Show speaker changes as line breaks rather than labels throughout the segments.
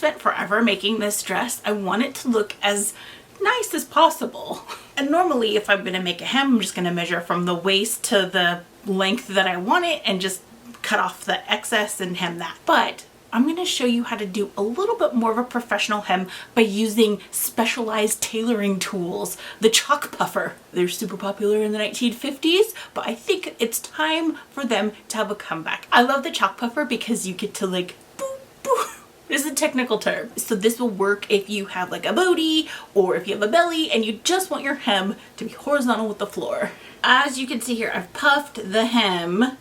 spent forever making this dress. I want it to look as nice as possible. And normally if I'm gonna make a hem, I'm just gonna measure from the waist to the length that I want it and just cut off the excess and hem that. But I'm gonna show you how to do a little bit more of a professional hem by using specialized tailoring tools. The chalk puffer. They're super popular in the 1950s, but I think it's time for them to have a comeback. I love the chalk puffer because you get to like boop, boop. This is a technical term. So this will work if you have like a booty or if you have a belly and you just want your hem to be horizontal with the floor. As you can see here, I've puffed the hem.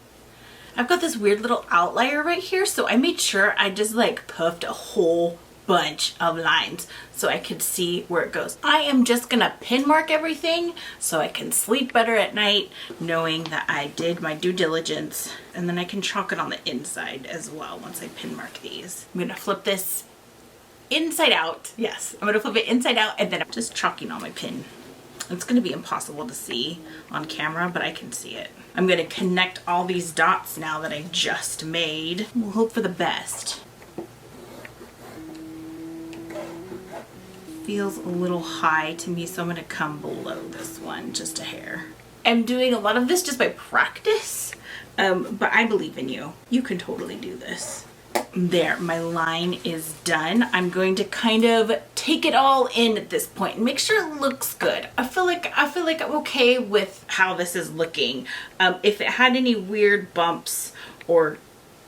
I've got this weird little outlier right here, so I made sure I just like puffed a whole bunch of lines so I could see where it goes. I am just gonna pin mark everything so I can sleep better at night knowing that I did my due diligence, and then I can chalk it on the inside as well once I pin mark these. I'm gonna flip this inside out. Yes, I'm gonna flip it inside out and then I'm just chalking on my pin. It's going to be impossible to see on camera, but I can see it. I'm going to connect all these dots now that I just made. We'll hope for the best. Feels a little high to me, so I'm going to come below this one just a hair. I'm doing a lot of this just by practice, but I believe in you. You can totally do this. There, my line is done. I'm going to kind of take it all in at this point and make sure it looks good. I feel like I'm okay with how this is looking. If it had any weird bumps or,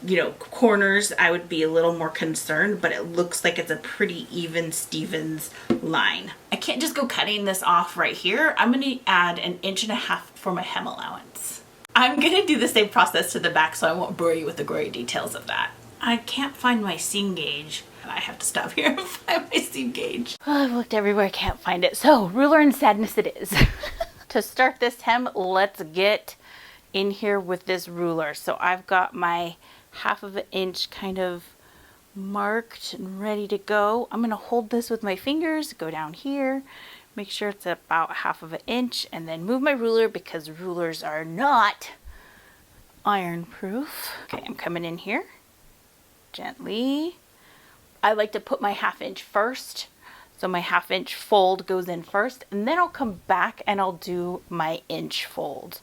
you know, corners, I would be a little more concerned, but it looks like it's a pretty even Stevens line. I can't just go cutting this off right here. I'm going to add 1.5 inches for my hem allowance. I'm going to do the same process to the back, so I won't bore you with the gory details of that. I can't find my seam gauge. I have to stop here and find my seam gauge. Oh, I've looked everywhere, I can't find it. So, ruler and sadness it is. To start this hem, let's get in here with this ruler. So I've got my 1/2 inch kind of marked and ready to go. I'm gonna hold this with my fingers, go down here, make sure it's about 1/2 inch, and then move my ruler because rulers are not iron proof. Okay, I'm coming in here. Gently. I like to put my 1/2 inch first. So my 1/2 inch fold goes in first, and then I'll come back and I'll do my inch fold.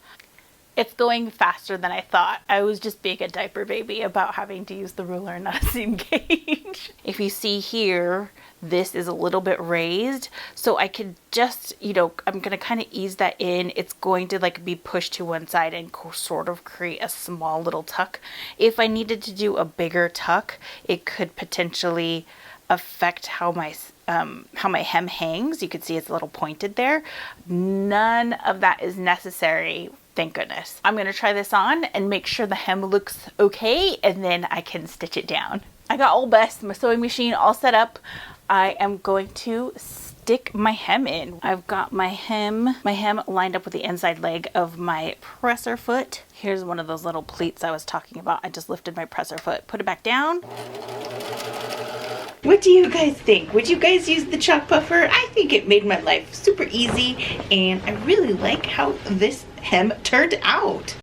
It's going faster than I thought. I was just being a diaper baby about having to use the ruler and not a seam gauge. If you see here, this is a little bit raised, so I could just, you know, I'm gonna kind of ease that in. It's going to like be pushed to one side and sort of create a small little tuck. If I needed to do a bigger tuck, it could potentially affect how my hem hangs. You can see it's a little pointed there. None of that is necessary. Thank goodness. I'm gonna try this on and make sure the hem looks okay, and then I can stitch it down. I got Old Best, my sewing machine all set up. I am going to stick my hem in. I've got my hem lined up with the inside leg of my presser foot. Here's one of those little pleats I was talking about. I just lifted my presser foot, put it back down. What do you guys think? Would you guys use the chalk puffer? I think it made my life super easy, and I really like how this hem turned out.